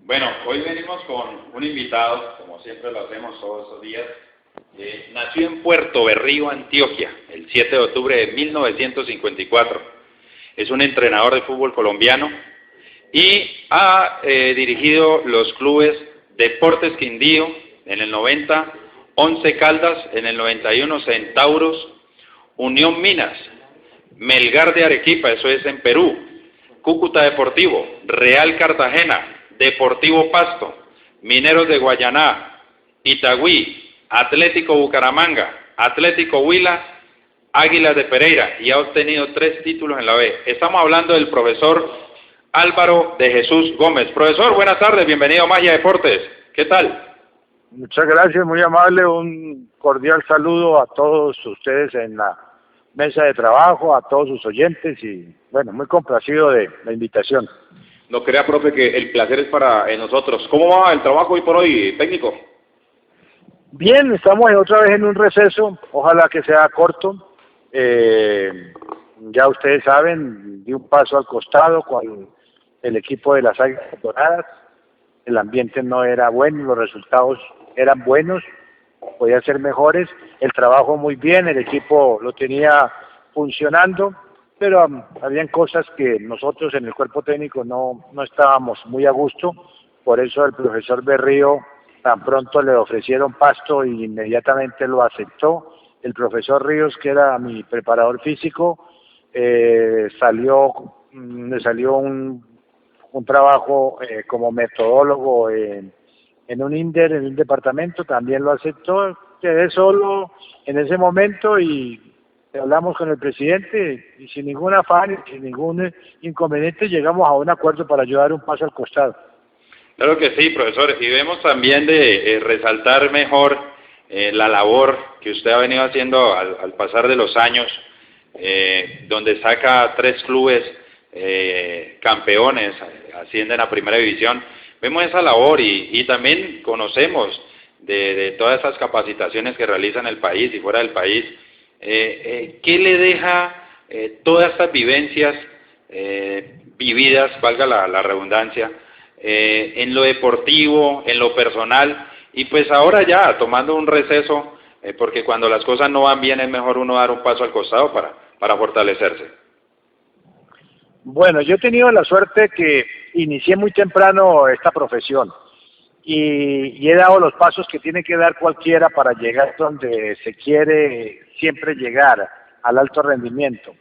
Bueno, hoy venimos con un invitado, como siempre lo hacemos todos los días. Nació en Puerto Berrío, Antioquia, el 7 de octubre de 1954. Es un entrenador de fútbol colombiano y ha dirigido los clubes Deportes Quindío en el 90, Once Caldas en el 91, Centauros, Unión Minas, Melgar de Arequipa, eso es en Perú, Cúcuta Deportivo, Real Cartagena, Deportivo Pasto, Mineros de Guayaná, Itagüí, Atlético Bucaramanga, Atlético Huila, Águilas de Pereira, y ha obtenido 3 títulos en la B. Estamos hablando del profesor Álvaro de Jesús Gómez. Profesor, buenas tardes, bienvenido a Magia Deportes. ¿Qué tal? Muchas gracias, muy amable, un cordial saludo a todos ustedes en la mesa de trabajo, a todos sus oyentes y bueno, muy complacido de la invitación. No crea, profe, que el placer es para nosotros. ¿Cómo va el trabajo hoy por hoy, técnico? Bien, estamos otra vez en un receso, ojalá que sea corto. Ya ustedes saben, di un paso al costado con el equipo de las Águilas Doradas. El ambiente no era bueno, los resultados eran buenos, podían ser mejores. El trabajo muy bien, el equipo lo tenía funcionando, pero habían cosas que nosotros en el cuerpo técnico no estábamos muy a gusto. Por eso el profesor Berrío tan pronto le ofrecieron Pasto y inmediatamente lo aceptó. El profesor Ríos, que era mi preparador físico, le salió un trabajo como metodólogo en un departamento, también lo aceptó. Quedé solo en ese momento y hablamos con el presidente y sin ningún afán, sin ningún inconveniente llegamos a un acuerdo para ayudar un paso al costado. Claro que sí, profesor, y debemos también de resaltar mejor la labor que usted ha venido haciendo al pasar de los años, donde saca 3 clubes campeones, ascienden a primera división. Vemos esa labor y también conocemos de todas esas capacitaciones que realizan en el país y fuera del país. ¿Qué le deja todas estas vivencias vividas, valga la redundancia, en lo deportivo, en lo personal, y pues ahora ya tomando un receso, porque cuando las cosas no van bien es mejor uno dar un paso al costado para fortalecerse? Bueno, yo he tenido la suerte que inicié muy temprano esta profesión y he dado los pasos que tiene que dar cualquiera para llegar donde se quiere siempre llegar, al alto rendimiento.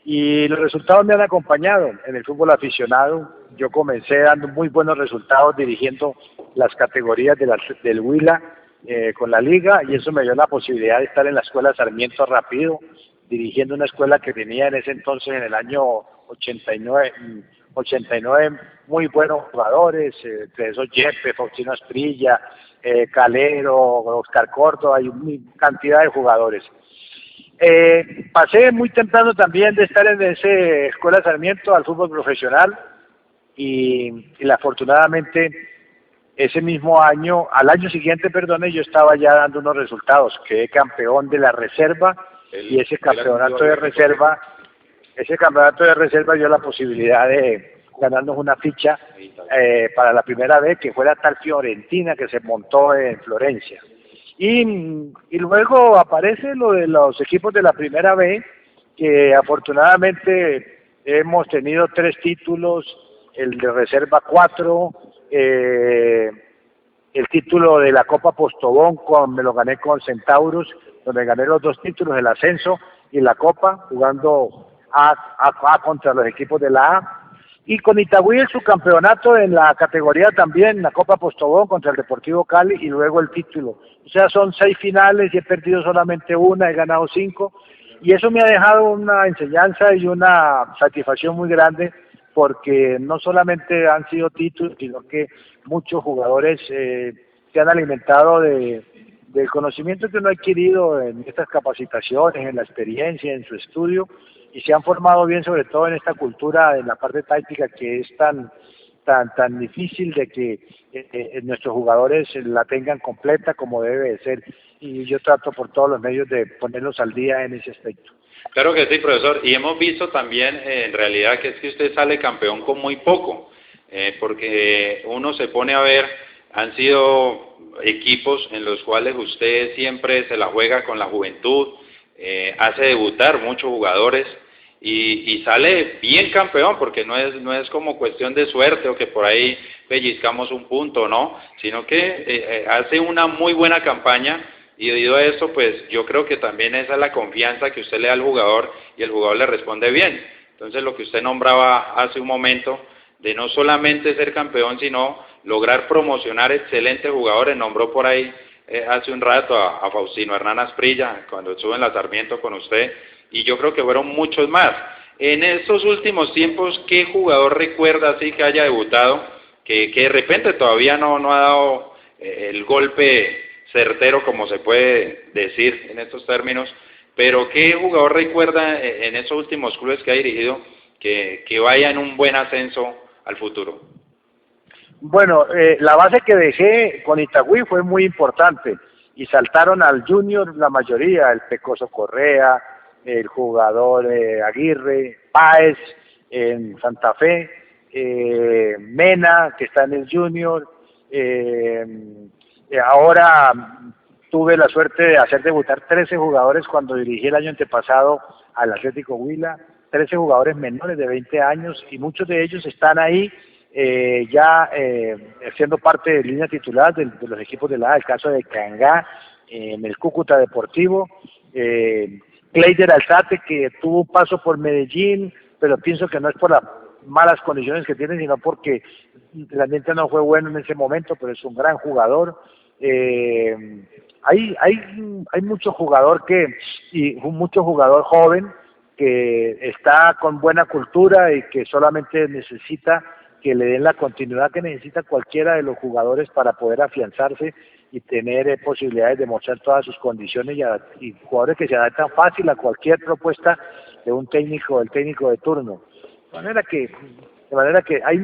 Y los resultados me han acompañado en el fútbol aficionado. Yo comencé dando muy buenos resultados dirigiendo las categorías del Huila con la liga, y eso me dio la posibilidad de estar en la escuela Sarmiento Rápido, dirigiendo una escuela que tenía en ese entonces, en el año 89 muy buenos jugadores, entre esos Yepe, Faustino Asprilla, Calero, Oscar Córdoba, hay una cantidad de jugadores. Pasé muy temprano también de estar en esa escuela Sarmiento al fútbol profesional y afortunadamente ese mismo año, al año siguiente, yo estaba ya dando unos resultados, quedé campeón de la reserva y ese campeonato de reserva dio la posibilidad de ganarnos una ficha para la primera vez, que fue la tal Fiorentina que se montó en Florencia. Y luego aparece lo de los equipos de la primera B, que afortunadamente hemos tenido 3 títulos, el de reserva 4, el título de la Copa Postobón me lo gané con Centauros, donde gané los 2 títulos, el ascenso y la Copa, jugando A contra los equipos de la A. Y con Itagüí el subcampeonato en la categoría también, la Copa Postobón contra el Deportivo Cali y luego el título. O sea, son 6 finales y he perdido solamente una, he ganado 5. Y eso me ha dejado una enseñanza y una satisfacción muy grande, porque no solamente han sido títulos, sino que muchos jugadores se han alimentado del conocimiento que uno ha adquirido en estas capacitaciones, en la experiencia, en su estudio, y se han formado bien, sobre todo en esta cultura, en la parte táctica, que es tan difícil de que nuestros jugadores la tengan completa como debe de ser, y yo trato por todos los medios de ponerlos al día en ese aspecto. Claro que sí, profesor, y hemos visto también en realidad que es que usted sale campeón con muy poco. porque uno se pone a ver, han sido equipos en los cuales usted siempre se la juega con la juventud, hace debutar muchos jugadores y sale bien campeón, porque no es como cuestión de suerte o que por ahí pellizcamos un punto, no, sino que hace una muy buena campaña. Y debido a eso, pues yo creo que también esa es la confianza que usted le da al jugador y el jugador le responde bien. Entonces lo que usted nombraba hace un momento, de no solamente ser campeón, sino lograr promocionar excelentes jugadores, nombró por ahí hace un rato a Faustino Hernán Asprilla, cuando estuvo en la Sarmiento con usted, y yo creo que fueron muchos más. En estos últimos tiempos, ¿qué jugador recuerda así que haya debutado, que de repente todavía no ha dado el golpe certero, como se puede decir en estos términos, pero qué jugador recuerda en esos últimos clubes que ha dirigido que vaya en un buen ascenso al futuro? Bueno, la base que dejé con Itagüí fue muy importante y saltaron al Junior la mayoría, el Pecoso Correa, el jugador Aguirre, Páez en Santa Fe, Mena que está en el Junior, ahora tuve la suerte de hacer debutar 13 jugadores cuando dirigí el año antepasado al Atlético Huila, 13 jugadores menores de 20 años y muchos de ellos están ahí siendo parte de línea titular de los equipos de la A, el caso de Cangá, en el Cúcuta Deportivo, Kleider Alzate, que tuvo un paso por Medellín, pero pienso que no es por las malas condiciones que tiene, sino porque el ambiente no fue bueno en ese momento, pero es un gran jugador. Hay mucho jugador mucho jugador joven que está con buena cultura y que solamente necesita que le den la continuidad que necesita cualquiera de los jugadores para poder afianzarse y tener posibilidades de mostrar todas sus condiciones y jugadores que se adaptan fácil a cualquier propuesta de un técnico, del técnico de turno. De manera que hay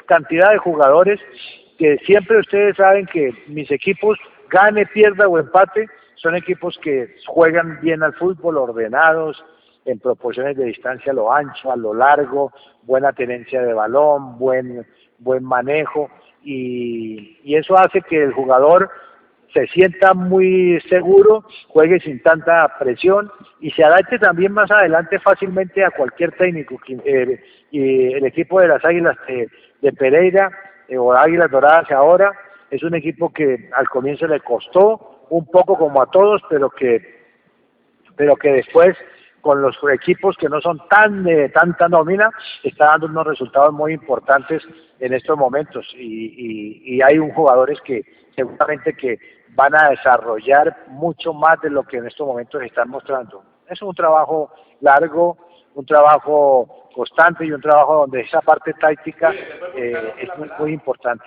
cantidad de jugadores que siempre ustedes saben que mis equipos, gane, pierda o empate, son equipos que juegan bien al fútbol, ordenados, en proporciones de distancia a lo ancho, a lo largo, buena tenencia de balón, buen manejo, y eso hace que el jugador se sienta muy seguro, juegue sin tanta presión y se adapte también más adelante fácilmente a cualquier técnico. Y el equipo de las Águilas de Pereira o Águilas Doradas ahora es un equipo que al comienzo le costó un poco como a todos, pero que después con los equipos que no son tanta nómina, está dando unos resultados muy importantes en estos momentos y hay jugadores que seguramente que van a desarrollar mucho más de lo que en estos momentos están mostrando. Es un trabajo largo, un trabajo constante y un trabajo donde esa parte táctica es muy importante.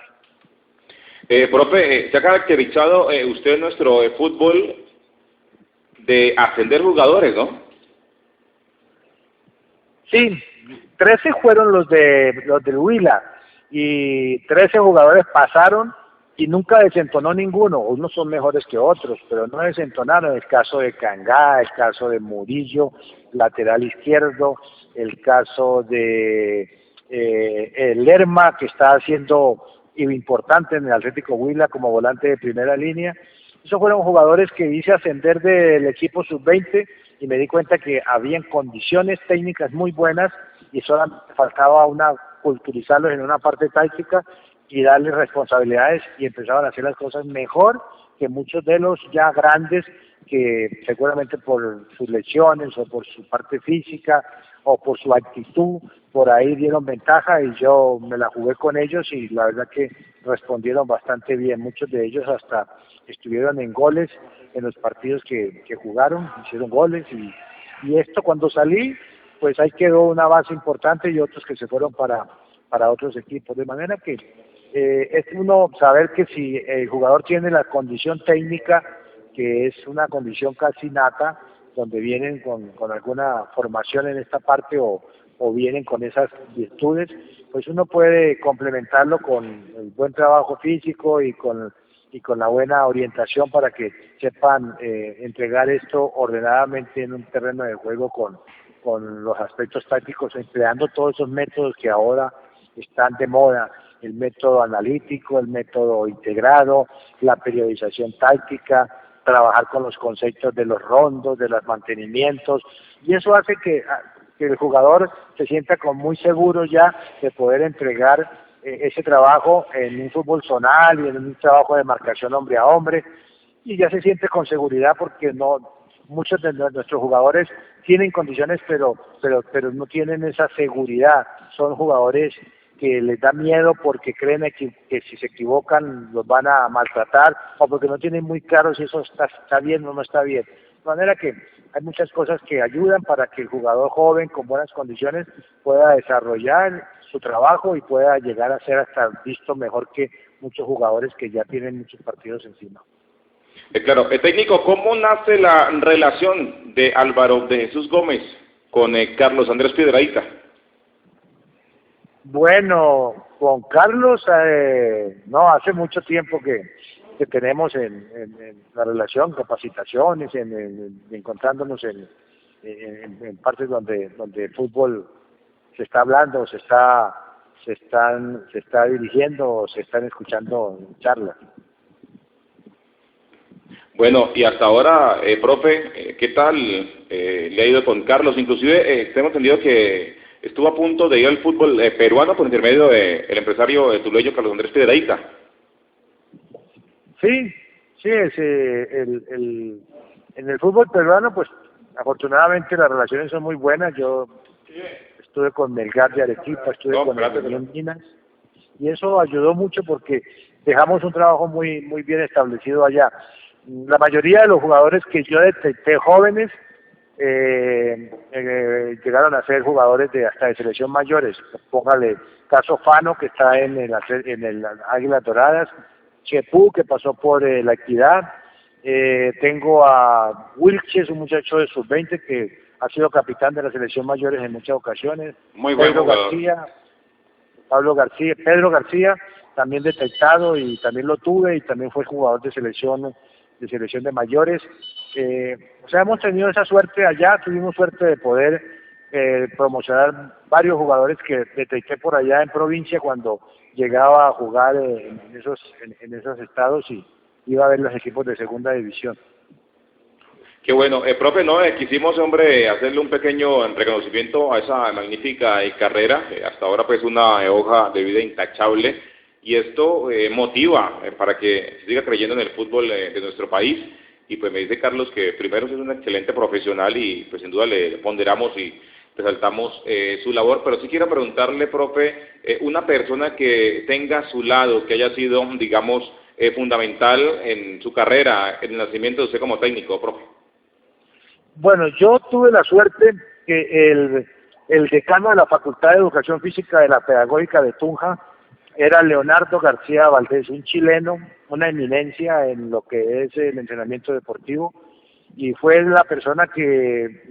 Profe, se ha caracterizado usted en nuestro fútbol de ascender jugadores, ¿no? Sí, 13 fueron los del Huila y 13 jugadores pasaron y nunca desentonó ninguno. Unos son mejores que otros, pero no desentonaron. El caso de Cangá, el caso de Murillo, lateral izquierdo, el caso de Lerma, que está haciendo importante en el Atlético Huila como volante de primera línea. Esos fueron jugadores que hice ascender del equipo sub-20 y me di cuenta que habían condiciones técnicas muy buenas y solamente faltaba culturizarlos en una parte táctica y darles responsabilidades y empezaban a hacer las cosas mejor que muchos de los ya grandes que seguramente por sus lesiones o por su parte física o por su actitud por ahí dieron ventaja y yo me la jugué con ellos y la verdad que respondieron bastante bien. Muchos de ellos hasta estuvieron en goles en los partidos que jugaron, hicieron goles y esto cuando salí pues ahí quedó una base importante y otros que se fueron para otros equipos, de manera que es uno saber que si el jugador tiene la condición técnica, que es una condición casi nata, donde vienen con alguna formación en esta parte o vienen con esas virtudes, pues uno puede complementarlo con el buen trabajo físico y con la buena orientación para que sepan entregar esto ordenadamente en un terreno de juego con los aspectos tácticos, empleando todos esos métodos que ahora están de moda, el método analítico, el método integrado, la periodización táctica, trabajar con los conceptos de los rondos, de los mantenimientos, y eso hace que el jugador se sienta como muy seguro ya de poder entregar ese trabajo en un fútbol zonal y en un trabajo de marcación hombre a hombre, y ya se siente con seguridad porque muchos de nuestros jugadores tienen condiciones pero no tienen esa seguridad, son jugadores que les da miedo porque creen que si se equivocan los van a maltratar o porque no tienen muy claro si eso está bien o no está bien. De manera que hay muchas cosas que ayudan para que el jugador joven con buenas condiciones pueda desarrollar su trabajo y pueda llegar a ser hasta visto mejor que muchos jugadores que ya tienen muchos partidos encima. Claro, técnico, ¿cómo nace la relación de Álvaro de Jesús Gómez con Carlos Andrés Piedradita? Bueno, con Carlos, no, hace mucho tiempo que tenemos en la relación, capacitaciones, encontrándonos en partes donde el fútbol se está hablando, se está dirigiendo, se están escuchando charlas. Bueno, y hasta ahora, profe, ¿qué tal le ha ido con Carlos? Inclusive tengo entendido que estuvo a punto de ir al fútbol peruano por intermedio del empresario tulueño Carlos Andrés Piedradita. Sí, en el fútbol peruano, pues afortunadamente las relaciones son muy buenas. Yo estuve con Melgar de Arequipa, estuve con el Unión Minas, y eso ayudó mucho porque dejamos un trabajo muy bien establecido allá. La mayoría de los jugadores que yo detecté jóvenes llegaron a ser jugadores hasta de selección mayores. Póngale caso Fano, que está en el Águilas Doradas, Chepú, que pasó por la Equidad, tengo a Wilches, un muchacho de sub-20 que ha sido capitán de la selección mayores en muchas ocasiones. Muy buen jugador. Pedro García, también detectado, y también lo tuve, y también fue jugador de selección de mayores. O sea, hemos tenido esa suerte allá, tuvimos suerte de poder promocionar varios jugadores que detecté por allá en provincia cuando llegaba a jugar en esos estados y iba a ver los equipos de segunda división. Qué bueno. Profe, no, quisimos, hombre, hacerle un pequeño reconocimiento a esa magnífica carrera, hasta ahora pues una hoja de vida intachable, y esto motiva para que se siga creyendo en el fútbol de nuestro país. Y pues me dice Carlos que primero es un excelente profesional y pues sin duda le ponderamos y resaltamos su labor, pero sí quiero preguntarle, profe, una persona que tenga a su lado, que haya sido, digamos, fundamental en su carrera, en el nacimiento de usted como técnico, profe. Bueno, yo tuve la suerte que el decano de la Facultad de Educación Física de la Pedagógica de Tunja era Leonardo García Valdés, un chileno, una eminencia en lo que es el entrenamiento deportivo, y fue la persona que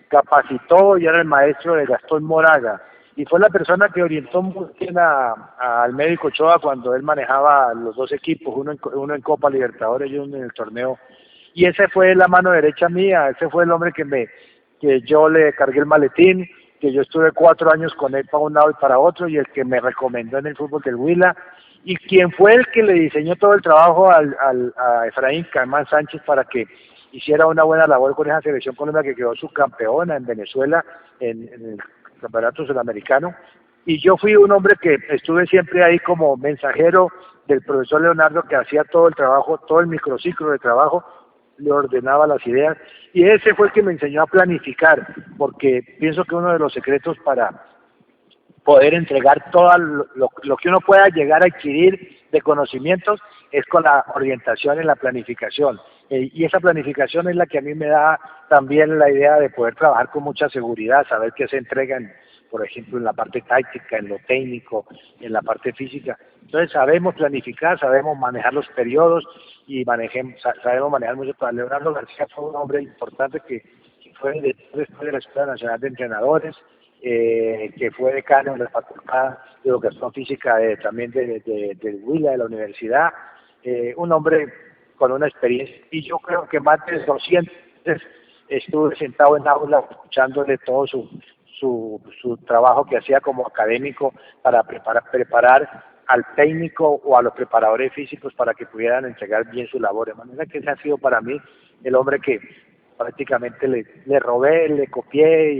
capacitó y era el maestro de Gastón Moraga, y fue la persona que orientó muy bien al médico Ochoa cuando él manejaba los dos equipos, uno en Copa Libertadores y uno en el torneo. Y ese fue la mano derecha mía, ese fue el hombre que yo le cargué el maletín, que yo estuve 4 años con él para un lado y para otro, y el que me recomendó en el fútbol del Huila, y quien fue el que le diseñó todo el trabajo a Efraín Caimán Sánchez para que hiciera una buena labor con esa selección colombiana que quedó subcampeona en Venezuela en el campeonato sudamericano. Y yo fui un hombre que estuve siempre ahí como mensajero del profesor Leonardo, que hacía todo el trabajo, todo el microciclo de trabajo, le ordenaba las ideas, y ese fue el que me enseñó a planificar, porque pienso que uno de los secretos para poder entregar todo lo que uno pueda llegar a adquirir de conocimientos es con la orientación en la planificación, y esa planificación es la que a mí me da también la idea de poder trabajar con mucha seguridad, saber qué se entregan, por ejemplo, en la parte táctica, en lo técnico, en la parte física. Entonces sabemos planificar, sabemos manejar los periodos y sabemos manejar mucho. Para Leonardo García fue un hombre importante que fue después de la Escuela Nacional de Entrenadores, que fue decano de la Facultad de Educación Física también del Huila, de la universidad, un hombre con una experiencia, y yo creo que más de 200 estuve sentado en aula escuchándole todo su trabajo que hacía como académico para preparar al técnico o a los preparadores físicos para que pudieran entregar bien su labor. De manera que ese ha sido para mí el hombre que prácticamente le robé, le copié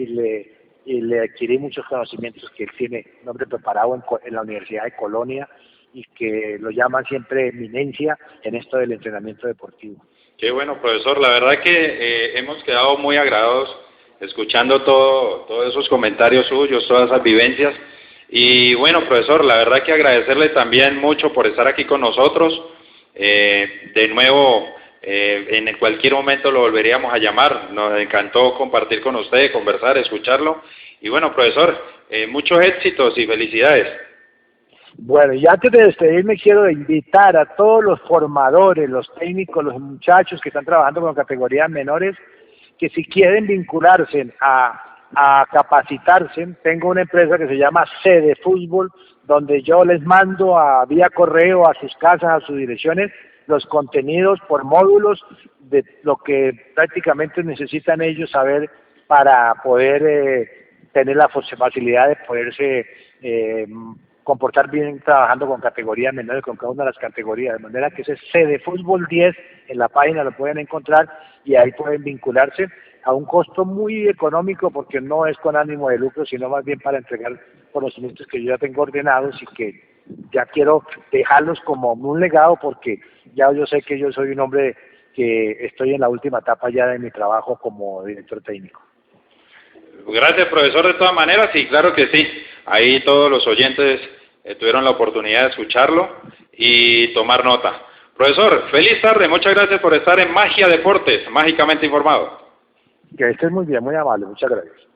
y le adquirí muchos conocimientos que él tiene, un hombre preparado en la Universidad de Colonia y que lo llaman siempre eminencia en esto del entrenamiento deportivo. Qué bueno, profesor, la verdad que hemos quedado muy agradados escuchando todos esos comentarios suyos, todas esas vivencias. Y bueno, profesor, la verdad que agradecerle también mucho por estar aquí con nosotros. De nuevo, en cualquier momento lo volveríamos a llamar. Nos encantó compartir con usted, conversar, escucharlo. Y bueno, profesor, muchos éxitos y felicidades. Bueno, y antes de despedirme quiero invitar a todos los formadores, los técnicos, los muchachos que están trabajando con categorías menores, que si quieren vincularse a capacitarse, tengo una empresa que se llama Sede Fútbol, donde yo les mando vía correo a sus casas, a sus direcciones, los contenidos por módulos de lo que prácticamente necesitan ellos saber para poder tener la facilidad de poderse comportar bien trabajando con categorías menores, con cada una de las categorías, de manera que ese Sede Fútbol 10 en la página lo pueden encontrar y ahí pueden vincularse a un costo muy económico porque no es con ánimo de lucro, sino más bien para entregar conocimientos que yo ya tengo ordenados y que ya quiero dejarlos como un legado porque ya yo sé que yo soy un hombre que estoy en la última etapa ya de mi trabajo como director técnico. Gracias, profesor, de todas maneras, y claro que sí, ahí todos los oyentes tuvieron la oportunidad de escucharlo y tomar nota. Profesor, feliz tarde, muchas gracias por estar en Magia Deportes, mágicamente informado. Que estés muy bien, muy amable, muchas gracias.